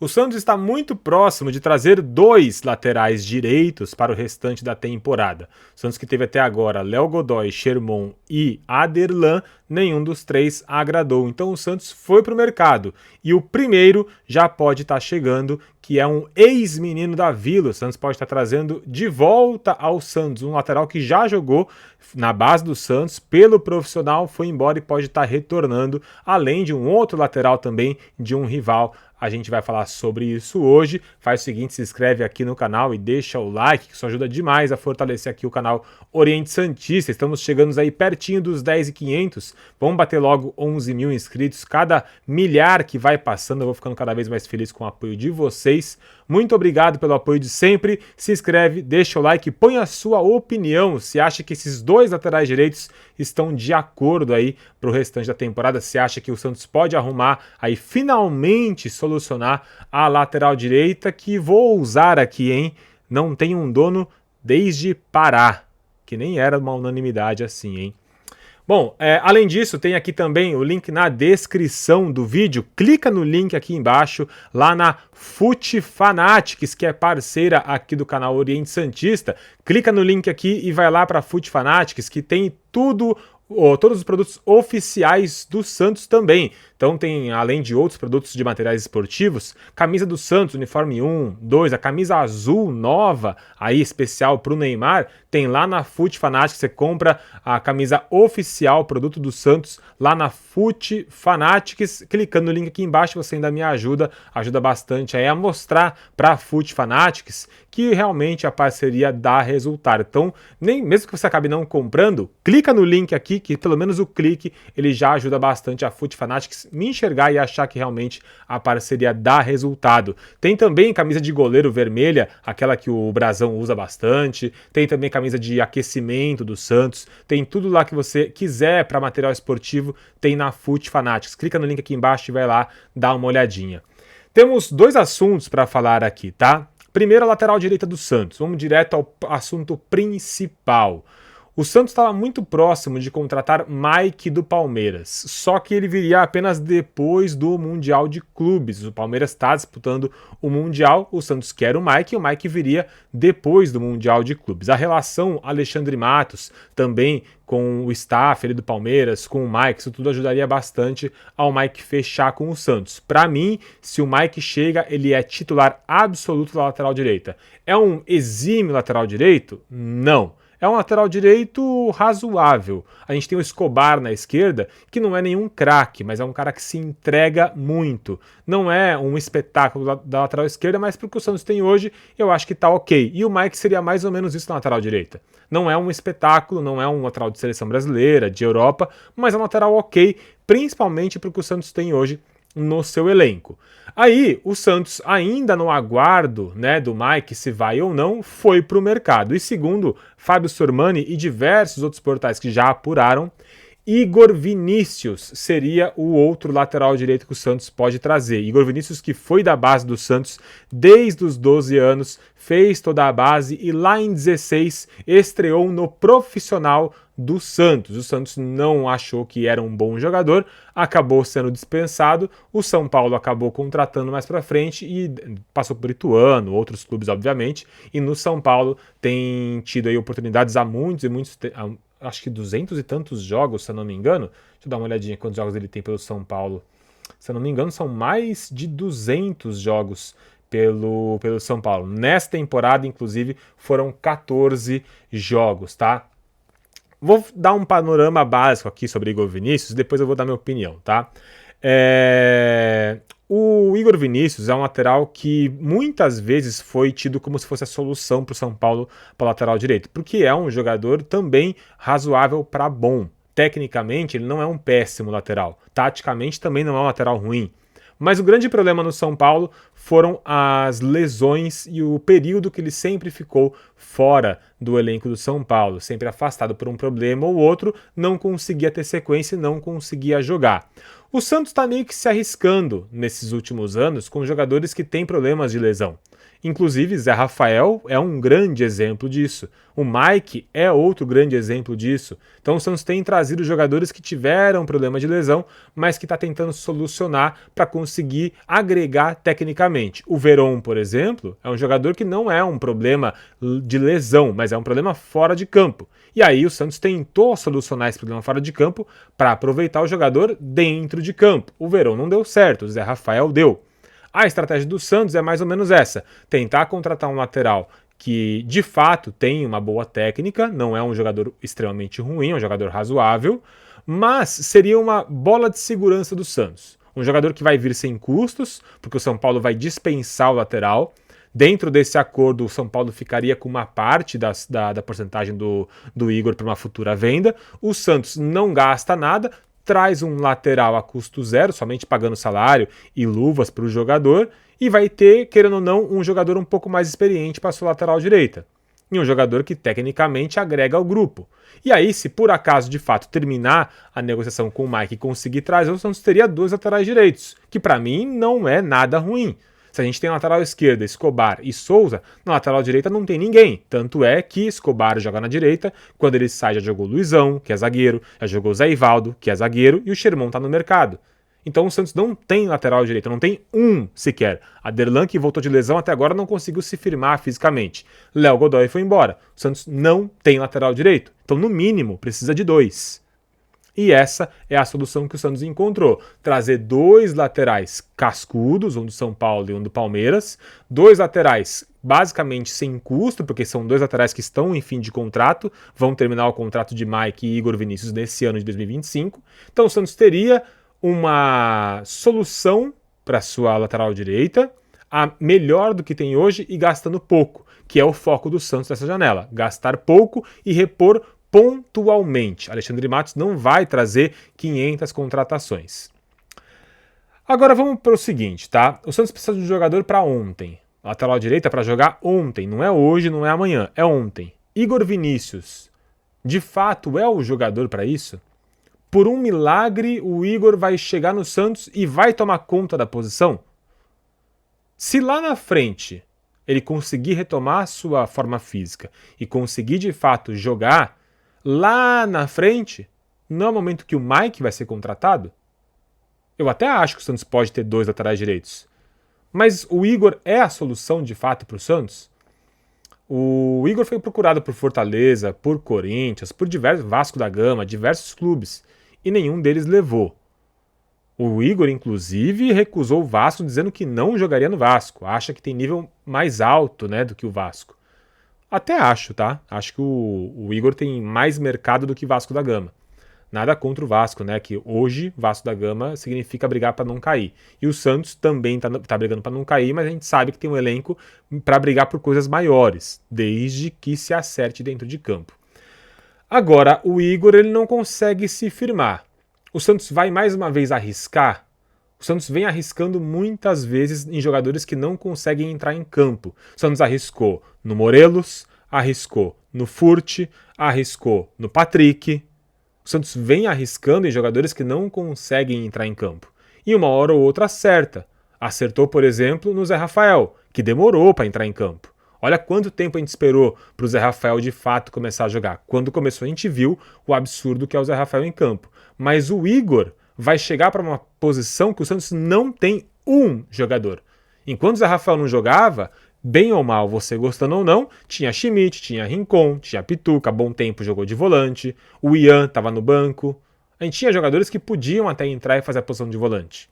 O Santos está muito próximo de trazer 2 laterais direitos para o restante da temporada. O Santos que teve até agora Léo Godoy, Sherman e Aderlan, nenhum dos 3 agradou. Então o Santos foi para o mercado e o primeiro já pode estar chegando, que é um ex-menino da Vila. O Santos pode estar trazendo de volta ao Santos um lateral que já jogou na base do Santos pelo profissional, foi embora e pode estar retornando, além de um outro lateral também de um rival. A gente vai falar sobre isso hoje. Faz o seguinte, se inscreve aqui no canal e deixa o like, que isso ajuda demais a fortalecer aqui o canal Oriente Santista. Estamos chegando aí pertinho dos 10.500. Vamos bater logo 11 mil inscritos. Cada milhar que vai passando, eu vou ficando cada vez mais feliz com o apoio de vocês. Muito obrigado pelo apoio de sempre. Se inscreve, deixa o like, põe a sua opinião. Se acha que esses 2 laterais direitos estão de acordo aí para o restante da temporada? Se acha que o Santos pode arrumar aí finalmente solucionar a lateral direita, que vou usar aqui, hein? Não tem um dono desde Pará, que nem era uma unanimidade assim, hein? Bom, além disso, tem aqui também o link na descrição do vídeo. Clica no link aqui embaixo, lá na FUT Fanatics, que é parceira aqui do canal Oriente Santista. Clica no link aqui e vai lá para a FUT Fanatics, que tem todos os produtos oficiais do Santos também. Então tem, além de outros produtos de materiais esportivos, camisa do Santos, uniforme 1, 2, a camisa azul nova, aí especial para o Neymar, tem lá na FUT Fanatics. Você compra a camisa oficial, produto do Santos, lá na FUT Fanatics. Clicando no link aqui embaixo, você ainda me ajuda bastante aí a mostrar para a FUT Fanatics que realmente a parceria dá resultado. Então, mesmo que você acabe não comprando, clica no link aqui, que pelo menos o clique ele já ajuda bastante a FUT Fanatics me enxergar e achar que realmente a parceria dá resultado. Tem também camisa de goleiro vermelha, aquela que o Brasão usa bastante. Tem também camisa de aquecimento do Santos. Tem tudo lá que você quiser para material esportivo, tem na FUT Fanatics. Clica no link aqui embaixo e vai lá dar uma olhadinha. Temos 2 assuntos para falar aqui, tá? Primeiro, a lateral direita do Santos. Vamos direto ao assunto principal. O Santos estava muito próximo de contratar Mike do Palmeiras, só que ele viria apenas depois do Mundial de Clubes. O Palmeiras está disputando o Mundial, o Santos quer o Mike e o Mike viria depois do Mundial de Clubes. A relação Alexandre Matos também com o staff ali do Palmeiras, com o Mike, isso tudo ajudaria bastante ao Mike fechar com o Santos. Para mim, se o Mike chega, ele é titular absoluto da lateral direita. É um exímio lateral direito? Não. É um lateral direito razoável. A gente tem o Escobar na esquerda, que não é nenhum craque, mas é um cara que se entrega muito. Não é um espetáculo da lateral esquerda, mas porque o Santos tem hoje, eu acho que tá ok. E o Mike seria mais ou menos isso na lateral direita. Não é um espetáculo, não é um lateral de seleção brasileira, de Europa, mas é um lateral ok, principalmente porque o Santos tem hoje no seu elenco. Aí o Santos, ainda no aguardo, né, do Mike se vai ou não, foi para o mercado. E segundo Fábio Sormani e diversos outros portais que já apuraram, Igor Vinícius seria o outro lateral direito que o Santos pode trazer. Igor Vinícius, que foi da base do Santos desde os 12 anos, fez toda a base e lá em 16 estreou no profissional do Santos. O Santos não achou que era um bom jogador, acabou sendo dispensado. O São Paulo acabou contratando mais para frente e passou por Ituano, outros clubes obviamente, e no São Paulo tem tido aí oportunidades há muitos, acho que 200 e tantos jogos, se eu não me engano. Deixa eu dar uma olhadinha quantos jogos ele tem pelo São Paulo. Se eu não me engano, são mais de 200 jogos pelo São Paulo. Nessa temporada, inclusive, foram 14 jogos, tá? Vou dar um panorama básico aqui sobre Igor Vinícius, depois eu vou dar minha opinião, tá? O Igor Vinícius é um lateral que muitas vezes foi tido como se fosse a solução para o São Paulo para lateral direito, porque é um jogador também razoável para bom. Tecnicamente, ele não é um péssimo lateral. Taticamente, também não é um lateral ruim. Mas o grande problema no São Paulo foram as lesões e o período que ele sempre ficou fora do elenco do São Paulo, sempre afastado por um problema ou outro, não conseguia ter sequência e não conseguia jogar. O Santos está meio que se arriscando nesses últimos anos com jogadores que têm problemas de lesão. Inclusive, Zé Rafael é um grande exemplo disso. O Mike é outro grande exemplo disso. Então o Santos tem trazido jogadores que tiveram problema de lesão, mas que está tentando solucionar para conseguir agregar tecnicamente. O Veron, por exemplo, é um jogador que não é um problema de lesão, mas é um problema fora de campo. E aí o Santos tentou solucionar esse problema fora de campo para aproveitar o jogador dentro de campo. O Veron não deu certo, o Zé Rafael deu. A estratégia do Santos é mais ou menos essa: tentar contratar um lateral que de fato tem uma boa técnica, não é um jogador extremamente ruim, é um jogador razoável, mas seria uma bola de segurança do Santos. Um jogador que vai vir sem custos, porque o São Paulo vai dispensar o lateral. Dentro desse acordo, o São Paulo ficaria com uma parte da porcentagem do Igor para uma futura venda. O Santos não gasta nada, traz um lateral a custo zero, somente pagando salário e luvas para o jogador, e vai ter, querendo ou não, um jogador um pouco mais experiente para a sua lateral direita. E um jogador que tecnicamente agrega ao grupo. E aí, se por acaso de fato terminar a negociação com o Mike e conseguir trazer, o Santos teria 2 laterais direitos, que para mim não é nada ruim. Se a gente tem na lateral esquerda Escobar e Souza, na lateral direita não tem ninguém. Tanto é que Escobar joga na direita, quando ele sai já jogou Luizão, que é zagueiro, já jogou Zé Ivaldo, que é zagueiro, e o Sherman tá no mercado. Então o Santos não tem lateral direito, não tem um sequer. Aderlan, que voltou de lesão, até agora não conseguiu se firmar fisicamente. Léo Godoy foi embora. O Santos não tem lateral direito. Então, no mínimo, precisa de 2. E essa é a solução que o Santos encontrou. Trazer 2 laterais cascudos, um do São Paulo e um do Palmeiras. 2 laterais basicamente sem custo, porque são 2 laterais que estão em fim de contrato. Vão terminar o contrato de Mike e Igor Vinícius nesse ano de 2025. Então o Santos teria uma solução para sua lateral direita, a melhor do que tem hoje e gastando pouco, que é o foco do Santos nessa janela. Gastar pouco e repor pontualmente. Alexandre Matos não vai trazer 500 contratações. Agora vamos para o seguinte, tá? O Santos precisa de um jogador para ontem. Lateral direita para jogar ontem, não é hoje, não é amanhã, é ontem. Igor Vinícius, de fato é o jogador para isso? Por um milagre, o Igor vai chegar no Santos e vai tomar conta da posição? Se lá na frente ele conseguir retomar sua forma física e conseguir de fato jogar, lá na frente, não é o momento que o Mike vai ser contratado? Eu até acho que o Santos pode ter 2 laterais direitos. Mas o Igor é a solução de fato para o Santos? O Igor foi procurado por Fortaleza, por Corinthians, por diversos Vasco da Gama, diversos clubes, e nenhum deles levou. O Igor, inclusive, recusou o Vasco dizendo que não jogaria no Vasco. Acha que tem nível mais alto, né, do que o Vasco. Até acho, tá? Acho que o Igor tem mais mercado do que Vasco da Gama. Nada contra o Vasco, né? Que hoje Vasco da Gama significa brigar para não cair. E o Santos também tá brigando para não cair, mas a gente sabe que tem um elenco para brigar por coisas maiores, desde que se acerte dentro de campo. Agora, o Igor ele não consegue se firmar. O Santos vai mais uma vez arriscar? O Santos vem arriscando muitas vezes em jogadores que não conseguem entrar em campo. O Santos arriscou no Morelos, arriscou no Furt, arriscou no Patrick. O Santos vem arriscando em jogadores que não conseguem entrar em campo. E uma hora ou outra acerta. Acertou, por exemplo, no Zé Rafael, que demorou para entrar em campo. Olha quanto tempo a gente esperou para o Zé Rafael de fato começar a jogar. Quando começou a gente viu o absurdo que é o Zé Rafael em campo. Mas o Igor vai chegar para uma posição que o Santos não tem um jogador. Enquanto o Zé Rafael não jogava, bem ou mal, você gostando ou não, tinha Schmidt, tinha Rincon, tinha Pituca, bom tempo jogou de volante, o Ian estava no banco. A gente tinha jogadores que podiam até entrar e fazer a posição de volante.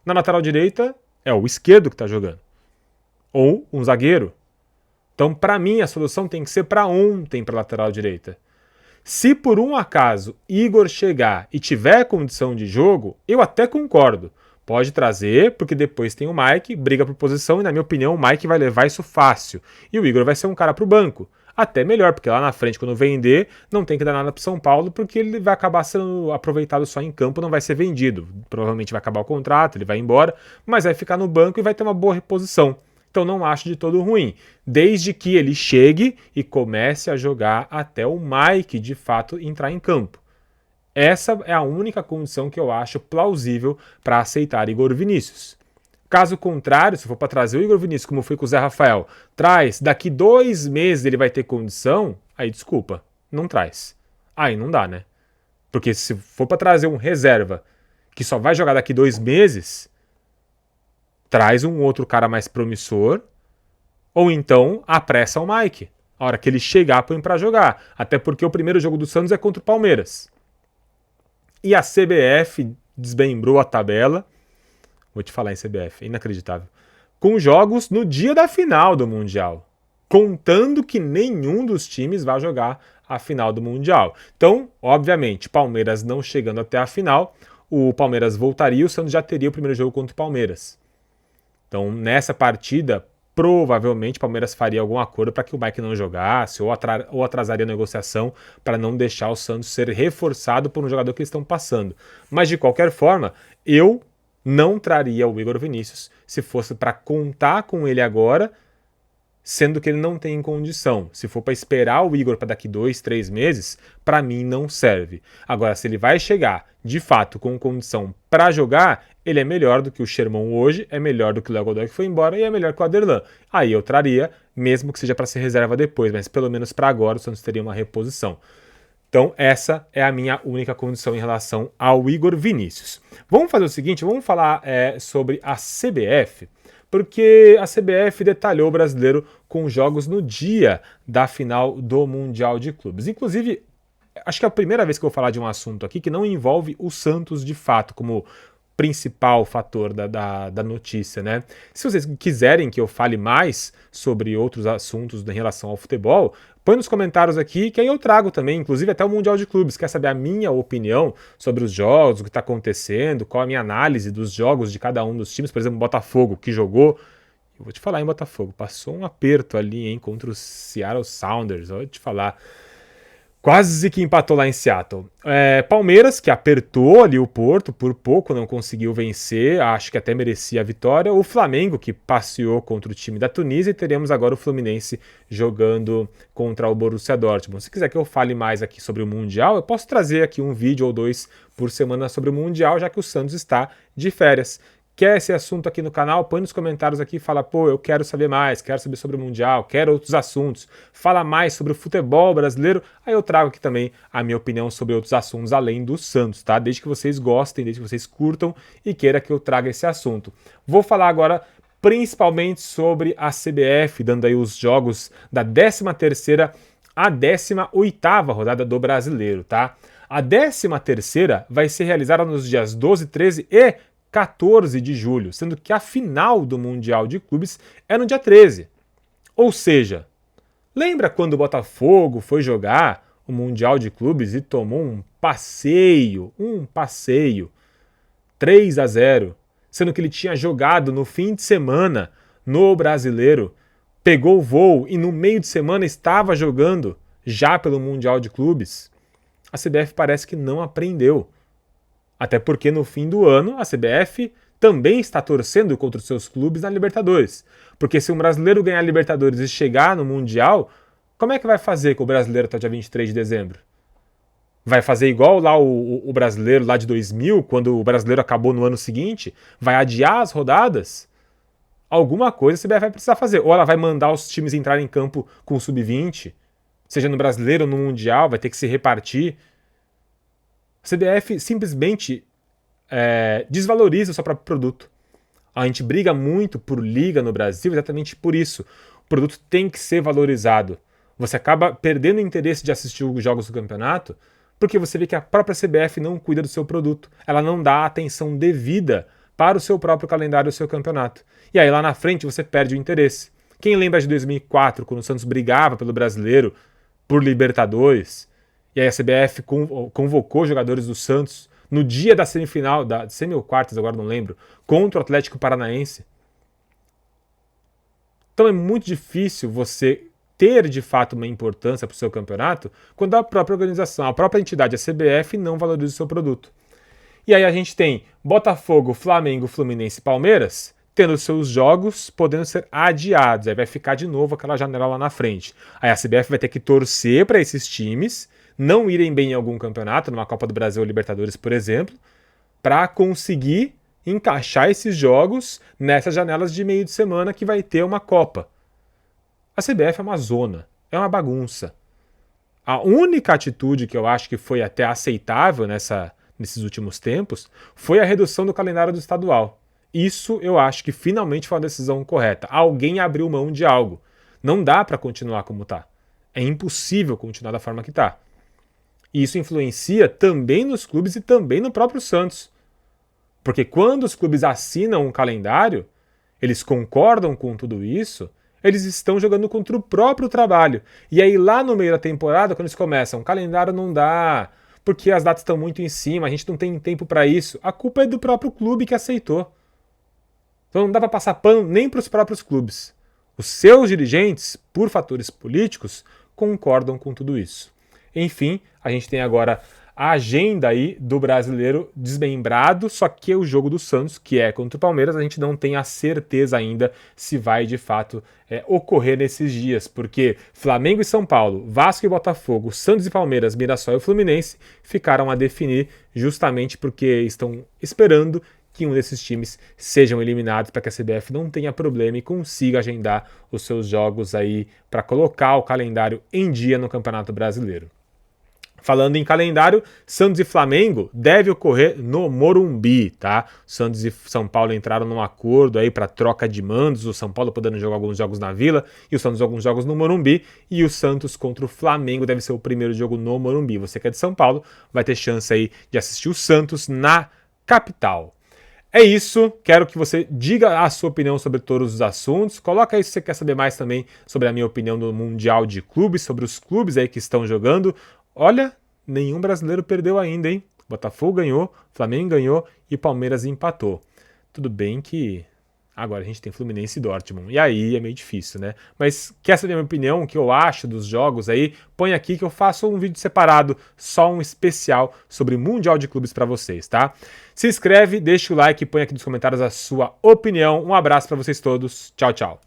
Na lateral direita, é o esquerdo que está jogando. Ou um zagueiro. Então, para mim, a solução tem que ser para ontem para a lateral direita. Se por um acaso Igor chegar e tiver condição de jogo, eu até concordo. Pode trazer, porque depois tem o Mike, briga por posição, e na minha opinião o Mike vai levar isso fácil. E o Igor vai ser um cara pro banco. Até melhor, porque lá na frente, quando vender, não tem que dar nada pro São Paulo, porque ele vai acabar sendo aproveitado só em campo, não vai ser vendido. Provavelmente vai acabar o contrato, ele vai embora, mas vai ficar no banco e vai ter uma boa reposição. Então não acho de todo ruim, desde que ele chegue e comece a jogar até o Mike de fato entrar em campo. Essa é a única condição que eu acho plausível para aceitar Igor Vinícius. Caso contrário, se for para trazer o Igor Vinícius, como foi com o Zé Rafael, traz, daqui 2 meses ele vai ter condição, aí desculpa, não traz. Aí não dá, né? Porque se for para trazer um reserva que só vai jogar daqui 2 meses, traz um outro cara mais promissor, ou então apressa o Mike. A hora que ele chegar, põe para jogar. Até porque o primeiro jogo do Santos é contra o Palmeiras. E a CBF desmembrou a tabela. Vou te falar em CBF, é inacreditável. Com jogos no dia da final do Mundial. Contando que nenhum dos times vai jogar a final do Mundial. Então, obviamente, Palmeiras não chegando até a final, o Palmeiras voltaria e o Santos já teria o primeiro jogo contra o Palmeiras. Então, nessa partida, provavelmente o Palmeiras faria algum acordo para que o Mike não jogasse ou atrasaria a negociação para não deixar o Santos ser reforçado por um jogador que eles estão passando. Mas, de qualquer forma, eu não traria o Igor Vinícius se fosse para contar com ele agora, sendo que ele não tem condição. Se for para esperar o Igor para daqui 2, 3 meses, para mim não serve. Agora, se ele vai chegar, de fato, com condição para jogar, ele é melhor do que o Sherman hoje, é melhor do que o Léo Godoy que foi embora e é melhor que o Aderlan. Aí eu traria, mesmo que seja para ser reserva depois, mas pelo menos para agora o Santos teria uma reposição. Então essa é a minha única condição em relação ao Igor Vinícius. Vamos fazer o seguinte, vamos falar sobre a CBF, porque a CBF detalhou o brasileiro com jogos no dia da final do Mundial de Clubes. Inclusive, acho que é a primeira vez que eu vou falar de um assunto aqui que não envolve o Santos de fato, como principal fator da notícia, né? Se vocês quiserem que eu fale mais sobre outros assuntos em relação ao futebol, põe nos comentários aqui que aí eu trago também, inclusive até o Mundial de Clubes. Quer saber a minha opinião sobre os jogos, o que está acontecendo, qual a minha análise dos jogos de cada um dos times, por exemplo, o Botafogo, que jogou. Eu vou te falar em Botafogo, passou um aperto ali, hein, contra o Seattle Sounders, vou te falar. Quase que empatou lá em Seattle. Palmeiras, que apertou ali o Porto, por pouco não conseguiu vencer, acho que até merecia a vitória. O Flamengo, que passeou contra o time da Tunísia, e teremos agora o Fluminense jogando contra o Borussia Dortmund. Se quiser que eu fale mais aqui sobre o Mundial, eu posso trazer aqui um vídeo ou 2 por semana sobre o Mundial, já que o Santos está de férias. Quer esse assunto aqui no canal? Põe nos comentários aqui e fala, pô, eu quero saber mais, quero saber sobre o Mundial, quero outros assuntos, fala mais sobre o futebol brasileiro, aí eu trago aqui também a minha opinião sobre outros assuntos além do Santos, tá? Desde que vocês gostem, desde que vocês curtam e queira que eu traga esse assunto. Vou falar agora principalmente sobre a CBF, dando aí os jogos da 13ª à 18ª rodada do Brasileiro, tá? A 13ª vai ser realizada nos dias 12, 13 e 14 de julho, sendo que a final do Mundial de Clubes é no dia 13. Ou seja, lembra quando o Botafogo foi jogar o Mundial de Clubes e tomou um passeio, 3-0, sendo que ele tinha jogado no fim de semana no Brasileiro, pegou o voo e no meio de semana estava jogando já pelo Mundial de Clubes? A CBF parece que não aprendeu. Até porque no fim do ano a CBF também está torcendo contra os seus clubes na Libertadores. Porque se um brasileiro ganhar a Libertadores e chegar no Mundial, como é que vai fazer com o brasileiro até o dia 23 de dezembro? Vai fazer igual lá o brasileiro lá de 2000, quando o brasileiro acabou no ano seguinte? Vai adiar as rodadas? Alguma coisa a CBF vai precisar fazer. Ou ela vai mandar os times entrarem em campo com o sub-20, seja no brasileiro ou no Mundial, vai ter que se repartir. A CBF simplesmente desvaloriza o seu próprio produto. A gente briga muito por liga no Brasil exatamente por isso. O produto tem que ser valorizado. Você acaba perdendo o interesse de assistir os jogos do campeonato porque você vê que a própria CBF não cuida do seu produto. Ela não dá a atenção devida para o seu próprio calendário e o seu campeonato. E aí lá na frente você perde o interesse. Quem lembra de 2004, quando o Santos brigava pelo Brasileiro, por Libertadores, e aí a CBF convocou jogadores do Santos no dia da semifinal, da semi ou quartas, agora não lembro, contra o Atlético Paranaense. Então é muito difícil você ter de fato uma importância para o seu campeonato quando a própria organização, a própria entidade, a CBF, não valoriza o seu produto. E aí a gente tem Botafogo, Flamengo, Fluminense e Palmeiras tendo seus jogos podendo ser adiados. Aí vai ficar de novo aquela janela lá na frente. Aí a CBF vai ter que torcer para esses times não irem bem em algum campeonato, numa Copa do Brasil ou Libertadores, por exemplo, para conseguir encaixar esses jogos nessas janelas de meio de semana que vai ter uma Copa. A CBF é uma zona, é uma bagunça. A única atitude que eu acho que foi até aceitável nesses últimos tempos foi a redução do calendário do estadual. Isso eu acho que finalmente foi uma decisão correta. Alguém abriu mão de algo. Não dá para continuar como está. É impossível continuar da forma que está. E isso influencia também nos clubes e também no próprio Santos. Porque quando os clubes assinam um calendário, eles concordam com tudo isso, eles estão jogando contra o próprio trabalho. E aí lá no meio da temporada, quando eles começam, o calendário não dá, porque as datas estão muito em cima, a gente não tem tempo para isso, a culpa é do próprio clube que aceitou. Então não dá para passar pano nem para os próprios clubes. Os seus dirigentes, por fatores políticos, concordam com tudo isso. Enfim, a gente tem agora a agenda aí do Brasileiro desmembrado, só que o jogo do Santos, que é contra o Palmeiras, a gente não tem a certeza ainda se vai de fato ocorrer nesses dias, porque Flamengo e São Paulo, Vasco e Botafogo, Santos e Palmeiras, Mirassol e Fluminense ficaram a definir justamente porque estão esperando que um desses times sejam eliminados para que a CBF não tenha problema e consiga agendar os seus jogos aí para colocar o calendário em dia no Campeonato Brasileiro. Falando em calendário, Santos e Flamengo deve ocorrer no Morumbi, tá? Santos e São Paulo entraram num acordo aí para troca de mandos, o São Paulo podendo jogar alguns jogos na Vila e o Santos alguns jogos no Morumbi, e o Santos contra o Flamengo deve ser o primeiro jogo no Morumbi. Você que é de São Paulo vai ter chance aí de assistir o Santos na capital. É isso, quero que você diga a sua opinião sobre todos os assuntos, coloca aí se você quer saber mais também sobre a minha opinião do Mundial de Clubes, sobre os clubes aí que estão jogando. Olha, nenhum brasileiro perdeu ainda, hein? Botafogo ganhou, Flamengo ganhou e Palmeiras empatou. Tudo bem que agora a gente tem Fluminense e Dortmund, e aí é meio difícil, né? Mas quer saber a minha opinião, o que eu acho dos jogos aí? Põe aqui que eu faço um vídeo separado, só um especial sobre Mundial de Clubes para vocês, tá? Se inscreve, deixa o like e põe aqui nos comentários a sua opinião. Um abraço para vocês todos, tchau, tchau.